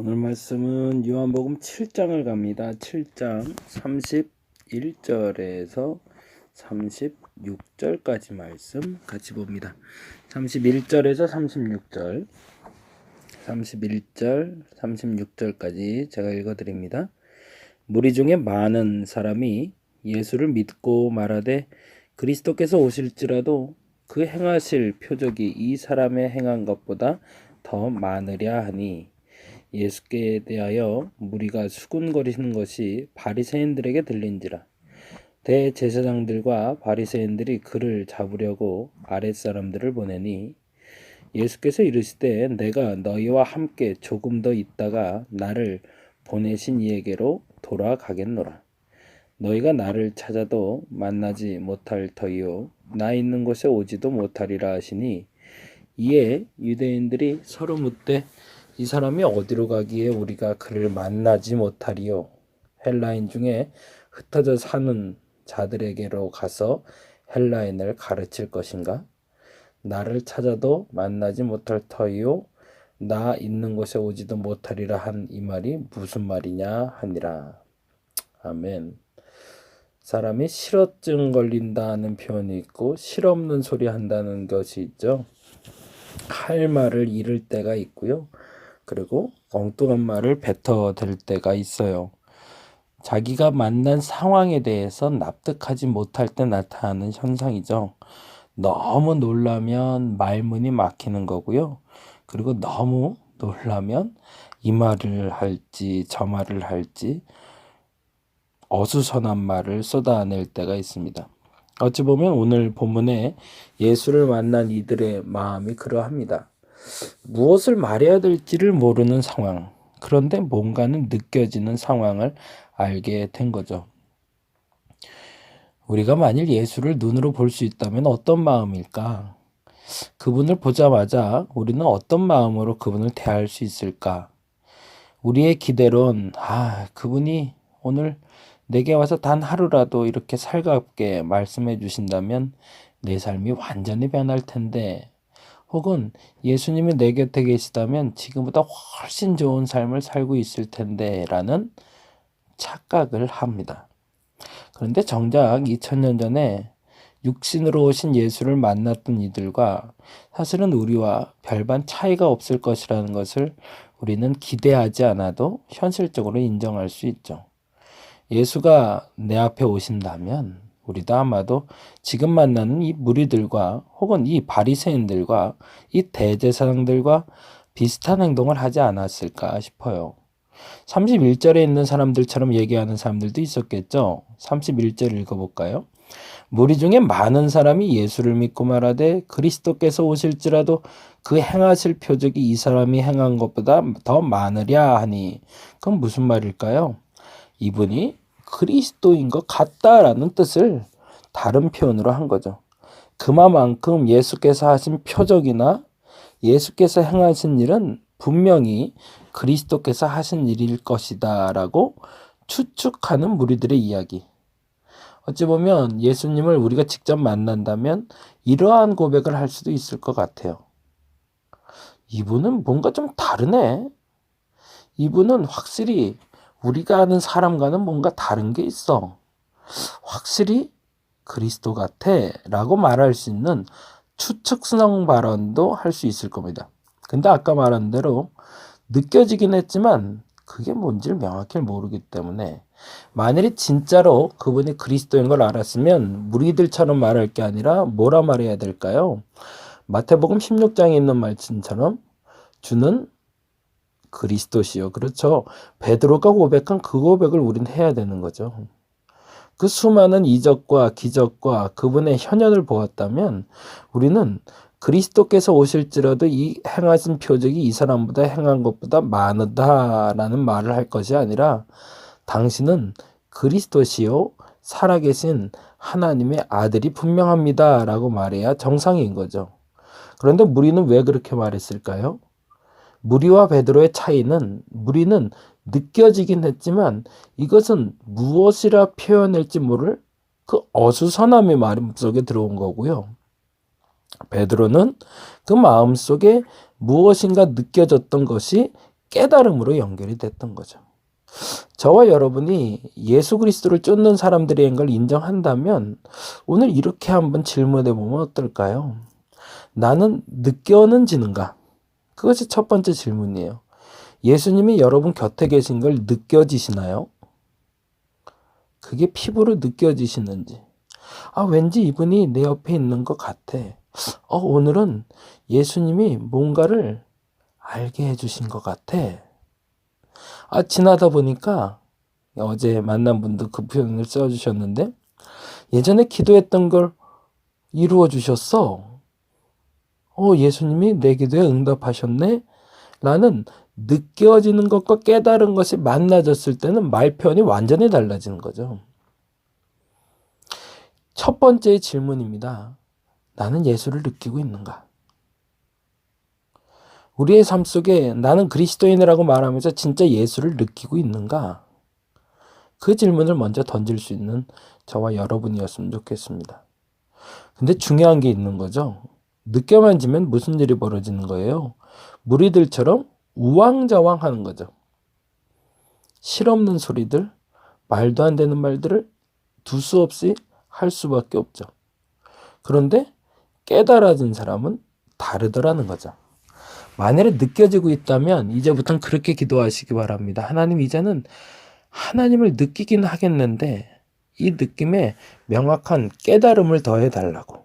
오늘 말씀은 요한복음 7장을 갑니다. 7장 31절에서 36절까지 말씀 같이 봅니다. 31절에서 36절, 31절, 36절까지 제가 읽어드립니다. 무리 중에 많은 사람이 예수를 믿고 말하되 그리스도께서 오실지라도 그 행하실 표적이 이 사람의 행한 것보다 더 많으랴 하니 예수께 대하여 무리가 수군거리는 것이 바리새인들에게 들린지라. 대제사장들과 바리새인들이 그를 잡으려고 아랫사람들을 보내니 예수께서 이르시되 내가 너희와 함께 조금 더 있다가 나를 보내신 이에게로 돌아가겠노라. 너희가 나를 찾아도 만나지 못할 터이요 나 있는 곳에 오지도 못하리라 하시니 이에 유대인들이 서로 묻되 이 사람이 어디로 가기에 우리가 그를 만나지 못하리요? 헬라인 중에 흩어져 사는 자들에게로 가서 헬라인을 가르칠 것인가? 나를 찾아도 만나지 못할 터이요 나 있는 곳에 오지도 못하리라 한 이 말이 무슨 말이냐 하니라. 아멘. 사람이 실어증 걸린다는 표현이 있고 실없는 소리 한다는 것이 있죠. 할 말을 잃을 때가 있고요. 그리고 엉뚱한 말을 뱉어댈 때가 있어요. 자기가 만난 상황에 대해서 납득하지 못할 때 나타나는 현상이죠. 너무 놀라면 말문이 막히는 거고요. 그리고 너무 놀라면 이 말을 할지 저 말을 할지 어수선한 말을 쏟아낼 때가 있습니다. 어찌 보면 오늘 본문에 예수를 만난 이들의 마음이 그러합니다. 무엇을 말해야 될지를 모르는 상황, 그런데 뭔가는 느껴지는 상황을 알게 된 거죠. 우리가 만일 예수를 눈으로 볼 수 있다면 어떤 마음일까? 그분을 보자마자 우리는 어떤 마음으로 그분을 대할 수 있을까? 우리의 기대론, 그분이 오늘 내게 와서 단 하루라도 이렇게 살갑게 말씀해 주신다면 내 삶이 완전히 변할 텐데, 혹은 예수님이 내 곁에 계시다면 지금보다 훨씬 좋은 삶을 살고 있을 텐데 라는 착각을 합니다. 그런데 정작 2000년 전에 육신으로 오신 예수를 만났던 이들과 사실은 우리와 별반 차이가 없을 것이라는 것을 우리는 기대하지 않아도 현실적으로 인정할 수 있죠. 예수가 내 앞에 오신다면 우리도 아마도 지금 만나는 이 무리들과 혹은 이 바리새인들과 이 대제사장들과 비슷한 행동을 하지 않았을까 싶어요. 31절에 있는 사람들처럼 얘기하는 사람들도 있었겠죠. 31절 읽어볼까요? 무리 중에 많은 사람이 예수를 믿고 말하되 그리스도께서 오실지라도 그 행하실 표적이 이 사람이 행한 것보다 더 많으랴 하니, 그건 무슨 말일까요? 이분이 그리스도인 것 같다라는 뜻을 다른 표현으로 한 거죠. 그만큼 예수께서 하신 표적이나 예수께서 행하신 일은 분명히 그리스도께서 하신 일일 것이다 라고 추측하는 무리들의 이야기. 어찌 보면 예수님을 우리가 직접 만난다면 이러한 고백을 할 수도 있을 것 같아요. 이분은 뭔가 좀 다르네. 이분은 확실히 우리가 아는 사람과는 뭔가 다른 게 있어. 확실히 그리스도 같아 라고 말할 수 있는 추측성 발언도 할 수 있을 겁니다. 근데 아까 말한 대로 느껴지긴 했지만 그게 뭔지를 명확히 모르기 때문에 만일에 진짜로 그분이 그리스도인 걸 알았으면 무리들처럼 말할 게 아니라 뭐라 말해야 될까요? 마태복음 16장에 있는 말씀처럼 주는 그리스도시요. 그렇죠. 베드로가 고백한 그 고백을 우리는 해야 되는 거죠. 그 수많은 이적과 기적과 그분의 현현을 보았다면 우리는 그리스도께서 오실지라도 이 행하신 표적이 이 사람보다 행한 것보다 많다라는 말을 할 것이 아니라 당신은 그리스도시요 살아계신 하나님의 아들이 분명합니다 라고 말해야 정상인 거죠. 그런데 무리는 왜 그렇게 말했을까요? 무리와 베드로의 차이는 무리는 느껴지긴 했지만 이것은 무엇이라 표현할지 모를 그 어수선함의 마음속에 들어온 거고요. 베드로는 그 마음속에 무엇인가 느껴졌던 것이 깨달음으로 연결이 됐던 거죠. 저와 여러분이 예수 그리스도를 쫓는 사람들인 걸 인정한다면 오늘 이렇게 한번 질문해 보면 어떨까요? 나는 느껴지는가? 그것이 첫 번째 질문이에요. 예수님이 여러분 곁에 계신 걸 느껴지시나요? 그게 피부로 느껴지시는지. 왠지 이분이 내 옆에 있는 것 같아. 오늘은 예수님이 뭔가를 알게 해주신 것 같아. 지나다 보니까 어제 만난 분도 그 표현을 써주셨는데 예전에 기도했던 걸 이루어 주셨어. 예수님이 내 기도에 응답하셨네? 라는 느껴지는 것과 깨달은 것이 만나졌을 때는 말편이 완전히 달라지는 거죠. 첫 번째 질문입니다. 나는 예수를 느끼고 있는가? 우리의 삶 속에 나는 그리스도인이라고 말하면서 진짜 예수를 느끼고 있는가? 그 질문을 먼저 던질 수 있는 저와 여러분이었으면 좋겠습니다. 근데 중요한 게 있는 거죠. 느껴만 지면 무슨 일이 벌어지는 거예요? 무리들처럼 우왕좌왕하는 거죠. 실없는 소리들, 말도 안 되는 말들을 두수 없이 할 수밖에 없죠. 그런데 깨달아진 사람은 다르더라는 거죠. 만일에 느껴지고 있다면 이제부터는 그렇게 기도하시기 바랍니다. 하나님, 이제는 하나님을 느끼긴 하겠는데 이 느낌에 명확한 깨달음을 더해달라고.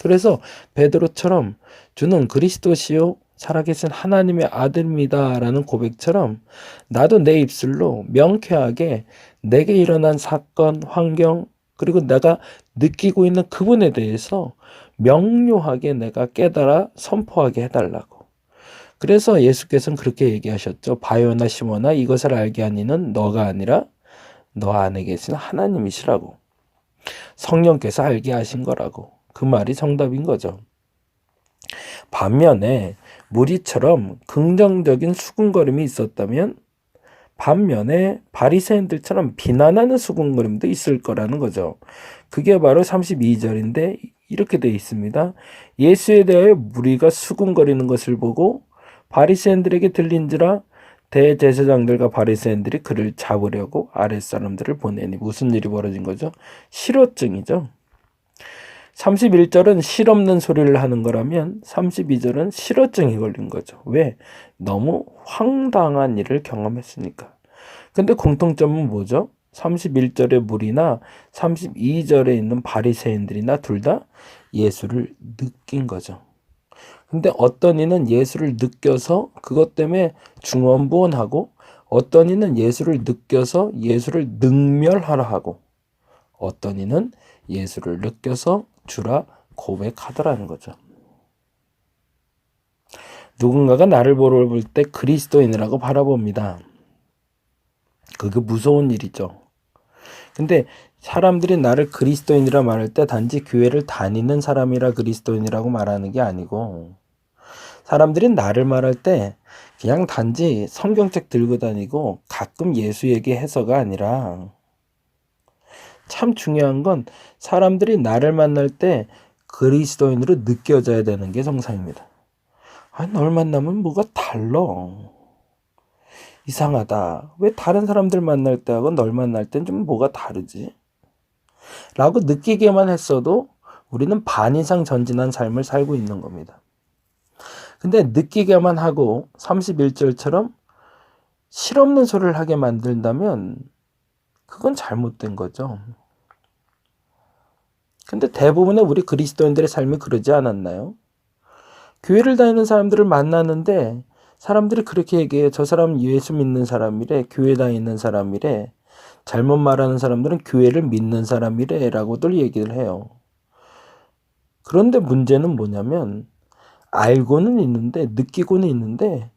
그래서 베드로처럼 주는 그리스도시요 살아계신 하나님의 아들입니다 라는 고백처럼 나도 내 입술로 명쾌하게 내게 일어난 사건, 환경, 그리고 내가 느끼고 있는 그분에 대해서 명료하게 내가 깨달아 선포하게 해달라고. 그래서 예수께서는 그렇게 얘기하셨죠. 바요나 시모나, 이것을 알게 한 이는 너가 아니라 너 안에 계신 하나님이시라고. 성령께서 알게 하신 거라고. 그 말이 정답인 거죠. 반면에 무리처럼 긍정적인 수군거림이 있었다면 반면에 바리새인들처럼 비난하는 수군거림도 있을 거라는 거죠. 그게 바로 32절인데 이렇게 되어 있습니다. 예수에 대하여 무리가 수군거리는 것을 보고 바리새인들에게 들린지라 대제사장들과 바리새인들이 그를 잡으려고 아랫사람들을 보내니. 무슨 일이 벌어진 거죠? 실어증이죠. 31절은 실없는 소리를 하는 거라면 32절은 실어증이 걸린 거죠. 왜? 너무 황당한 일을 경험했으니까. 근데 공통점은 뭐죠? 31절의 무리나 32절에 있는 바리새인들이나 둘 다 예수를 느낀 거죠. 근데 어떤 이는 예수를 느껴서 그것 때문에 중언부언하고, 어떤 이는 예수를 느껴서 예수를 능멸하라 하고, 어떤 이는 예수를 느껴서 주라 고백하더라는 거죠. 누군가가 나를 보러 볼 때 그리스도인이라고 바라봅니다. 그게 무서운 일이죠. 근데 사람들이 나를 그리스도인이라 말할 때 단지 교회를 다니는 사람이라 그리스도인이라고 말하는 게 아니고, 사람들이 나를 말할 때 그냥 단지 성경책 들고 다니고 가끔 예수 얘기해서가 아니라, 참 중요한 건 사람들이 나를 만날 때 그리스도인으로 느껴져야 되는 게 정상입니다. 널 만나면 뭐가 달라. 이상하다. 왜 다른 사람들 만날 때하고 널 만날 땐 좀 뭐가 다르지? 라고 느끼게만 했어도 우리는 반 이상 전진한 삶을 살고 있는 겁니다. 근데 느끼게만 하고 31절처럼 실없는 소리를 하게 만든다면 그건 잘못된 거죠. 근데 대부분의 우리 그리스도인들의 삶이 그러지 않았나요? 교회를 다니는 사람들을 만나는데 사람들이 그렇게 얘기해요. 저 사람은 예수 믿는 사람이래. 교회 다니는 사람이래. 잘못 말하는 사람들은 교회를 믿는 사람이래 라고들 얘기를 해요. 그런데 문제는 뭐냐면 알고는 있는데, 느끼고는 있는데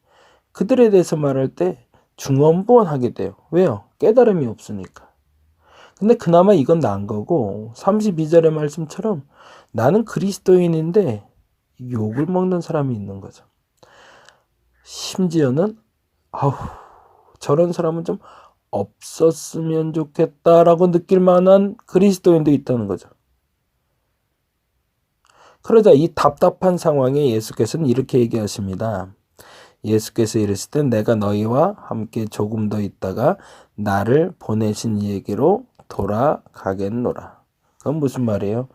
그들에 대해서 말할 때 중언부언하게 돼요. 왜요? 깨달음이 없으니까. 근데 그나마 이건 나은 거고, 32절의 말씀처럼 나는 그리스도인인데 욕을 먹는 사람이 있는 거죠. 심지어는 저런 사람은 좀 없었으면 좋겠다라고 느낄 만한 그리스도인도 있다는 거죠. 그러자 이 답답한 상황에 예수께서는 이렇게 얘기하십니다. 예수께서 이르실 때 내가 너희와 함께 조금 더 있다가 나를 보내신 이에게로 돌아가겠노라. 그건 무슨 말이에요?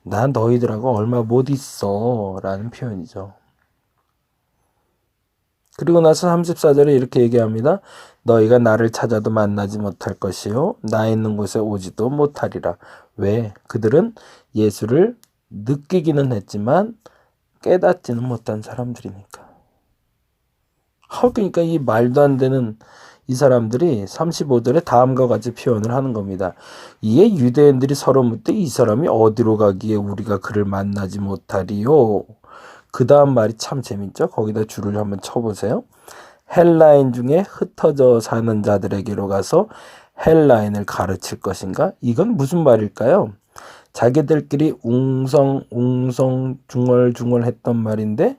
난 너희들하고 얼마 못 있어 라는 표현이죠. 그리고 나서 34절에 이렇게 얘기합니다. 너희가 나를 찾아도 만나지 못할 것이요 나 있는 곳에 오지도 못하리라. 왜? 그들은 예수를 느끼기는 했지만 깨닫지는 못한 사람들이니까. 그러니까 이 말도 안 되는 이 사람들이 35절에 다음과 같이 표현을 하는 겁니다. 이에 유대인들이 서로 묻되 이 사람이 어디로 가기에 우리가 그를 만나지 못하리요. 그 다음 말이 참 재밌죠. 거기다 줄을 한번 쳐보세요. 헬라인 중에 흩어져 사는 자들에게로 가서 헬라인을 가르칠 것인가? 이건 무슨 말일까요? 자기들끼리 웅성웅성 중얼중얼 했던 말인데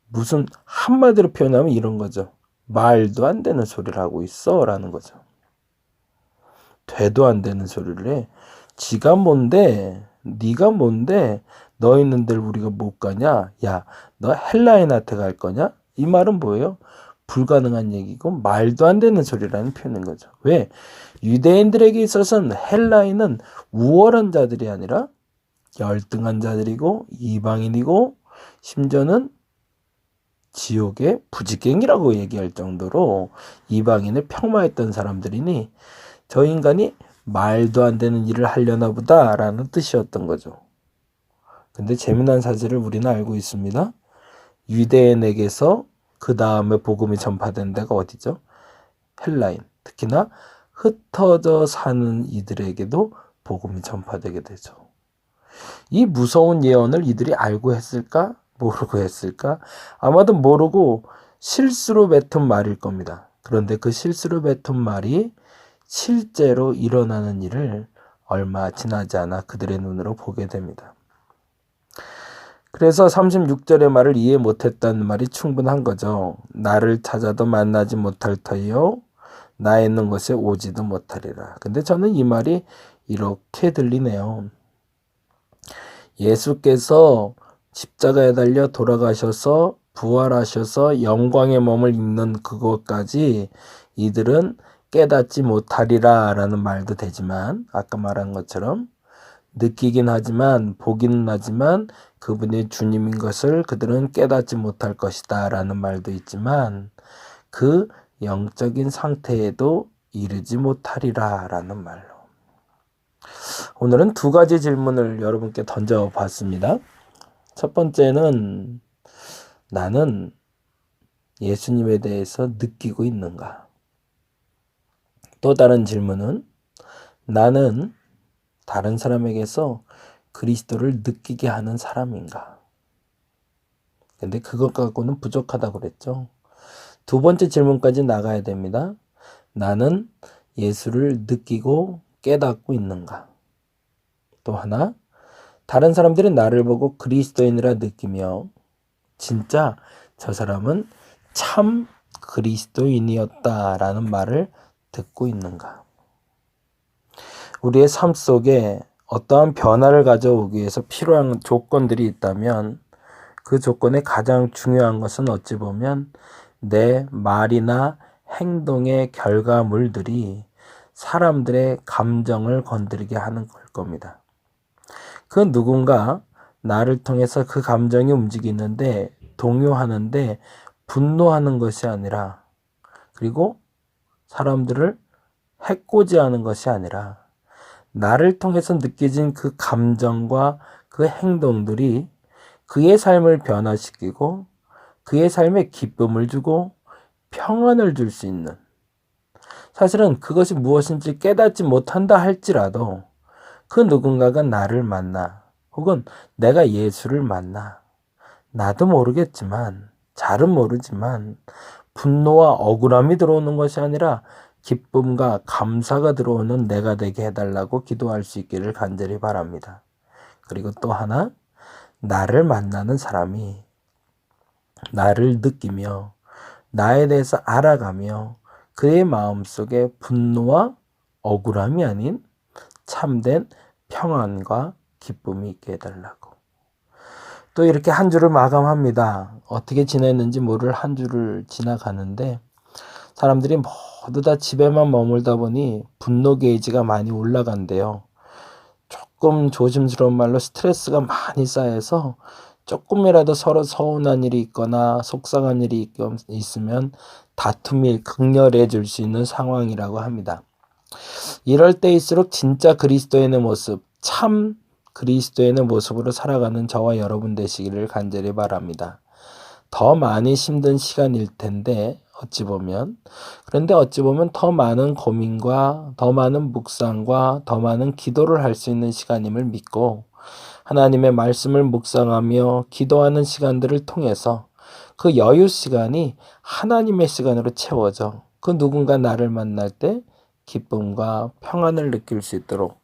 무슨 한마디로 표현하면 이런 거죠. 말도 안 되는 소리를 하고 있어 라는 거죠. 되도 안 되는 소리를 해. 지가 뭔데 네가 뭔데 너 있는 데를 우리가 못 가냐? 야, 너 헬라인한테 갈 거냐? 이 말은 뭐예요? 불가능한 얘기고 말도 안 되는 소리라는 표현인 거죠. 왜? 유대인들에게 있어서는 헬라인은 우월한 자들이 아니라 열등한 자들이고 이방인이고 심지어는 지옥의 부지갱이라고 얘기할 정도로 이방인을 폄하했던 사람들이니 저 인간이 말도 안 되는 일을 하려나 보다라는 뜻이었던 거죠. 근데 재미난 사실을 우리는 알고 있습니다. 유대인에게서 그 다음에 복음이 전파된 데가 어디죠? 헬라인. 특히나 흩어져 사는 이들에게도 복음이 전파되게 되죠. 이 무서운 예언을 이들이 알고 했을까? 모르고 했을까? 아마도 모르고 실수로 뱉은 말일 겁니다. 그런데 그 실수로 뱉은 말이 실제로 일어나는 일을 얼마 지나지 않아 그들의 눈으로 보게 됩니다. 그래서 36절의 말을 이해 못했다는 말이 충분한 거죠. 나를 찾아도 만나지 못할 터이요 나 있는 곳에 오지도 못하리라. 근데 저는 이 말이 이렇게 들리네요. 예수께서 십자가에 달려 돌아가셔서 부활하셔서 영광의 몸을 입는 그것까지 이들은 깨닫지 못하리라 라는 말도 되지만 아까 말한 것처럼 느끼긴 하지만 보기는 하지만 그분이 주님인 것을 그들은 깨닫지 못할 것이다 라는 말도 있지만 그 영적인 상태에도 이르지 못하리라 라는 말로 오늘은 두 가지 질문을 여러분께 던져봤습니다. 첫 번째는 나는 예수님에 대해서 느끼고 있는가? 또 다른 질문은 나는 다른 사람에게서 그리스도를 느끼게 하는 사람인가? 근데 그것 갖고는 부족하다고 그랬죠. 두 번째 질문까지 나가야 됩니다. 나는 예수를 느끼고 깨닫고 있는가? 또 하나, 다른 사람들이 나를 보고 그리스도인이라 느끼며 진짜 저 사람은 참 그리스도인이었다라는 말을 듣고 있는가? 우리의 삶 속에 어떠한 변화를 가져오기 위해서 필요한 조건들이 있다면 그 조건의 가장 중요한 것은 어찌 보면 내 말이나 행동의 결과물들이 사람들의 감정을 건드리게 하는 걸 겁니다. 그 누군가 나를 통해서 그 감정이 움직이는데 동요하는데 분노하는 것이 아니라 그리고 사람들을 해코지하는 것이 아니라 나를 통해서 느껴진 그 감정과 그 행동들이 그의 삶을 변화시키고 그의 삶에 기쁨을 주고 평안을 줄 수 있는 사실은 그것이 무엇인지 깨닫지 못한다 할지라도 그 누군가가 나를 만나 혹은 내가 예수를 만나 나도 모르겠지만 잘은 모르지만 분노와 억울함이 들어오는 것이 아니라 기쁨과 감사가 들어오는 내가 되게 해달라고 기도할 수 있기를 간절히 바랍니다. 그리고 또 하나 나를 만나는 사람이 나를 느끼며 나에 대해서 알아가며 그의 마음속에 분노와 억울함이 아닌 참된 평안과 기쁨이 있게 해달라고. 또 이렇게 한 주를 마감합니다. 어떻게 지냈는지 모를 한 주를 지나가는데 사람들이 모두 다 집에만 머물다 보니 분노 게이지가 많이 올라간대요. 조금 조심스러운 말로 스트레스가 많이 쌓여서 조금이라도 서로 서운한 일이 있거나 속상한 일이 있으면 다툼이 극렬해질 수 있는 상황이라고 합니다. 이럴 때일수록 진짜 그리스도인의 모습, 참 그리스도인의 모습으로 살아가는 저와 여러분 되시기를 간절히 바랍니다. 더 많이 힘든 시간일 텐데 그런데 어찌 보면 더 많은 고민과 더 많은 묵상과 더 많은 기도를 할 수 있는 시간임을 믿고 하나님의 말씀을 묵상하며 기도하는 시간들을 통해서 그 여유 시간이 하나님의 시간으로 채워져 그 누군가 나를 만날 때 기쁨과 평안을 느낄 수 있도록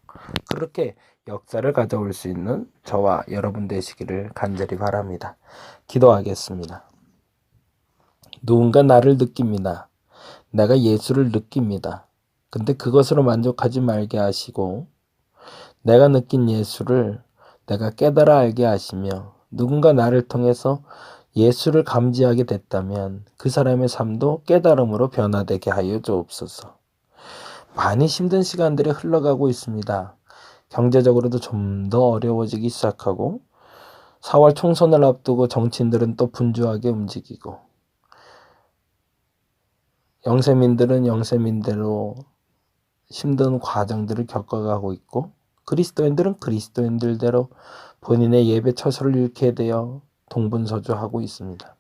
그렇게 역사를 가져올 수 있는 저와 여러분 되시기를 간절히 바랍니다. 기도하겠습니다. 누군가 나를 느낍니다. 내가 예수를 느낍니다. 근데 그것으로 만족하지 말게 하시고 내가 느낀 예수를 내가 깨달아 알게 하시며 누군가 나를 통해서 예수를 감지하게 됐다면 그 사람의 삶도 깨달음으로 변화되게 하여 주옵소서. 많이 힘든 시간들이 흘러가고 있습니다. 경제적으로도 좀 더 어려워지기 시작하고 4월 총선을 앞두고 정치인들은 또 분주하게 움직이고 영세민들은 영세민대로 힘든 과정들을 겪어가고 있고 그리스도인들은 그리스도인들대로 본인의 예배 처소를 잃게 되어 동분서주하고 있습니다.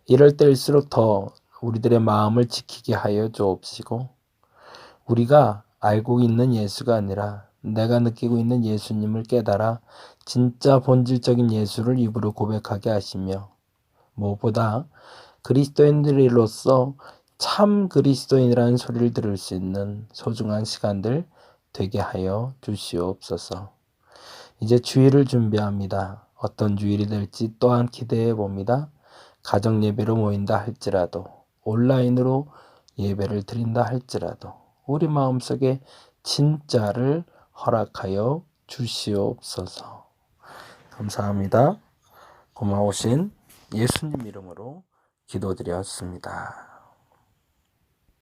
이럴 때일수록 더 우리들의 마음을 지키게 하여 주옵시고 우리가 알고 있는 예수가 아니라 내가 느끼고 있는 예수님을 깨달아 진짜 본질적인 예수를 입으로 고백하게 하시며 무엇보다 그리스도인들로서 참 그리스도인이라는 소리를 들을 수 있는 소중한 시간들 되게 하여 주시옵소서. 이제 주일을 준비합니다. 어떤 주일이 될지 또한 기대해 봅니다. 가정 예배로 모인다 할지라도 온라인으로 예배를 드린다 할지라도 우리 마음속에 진짜를 허락하여 주시옵소서. 감사합니다. 고마우신 예수님 이름으로 기도드렸습니다.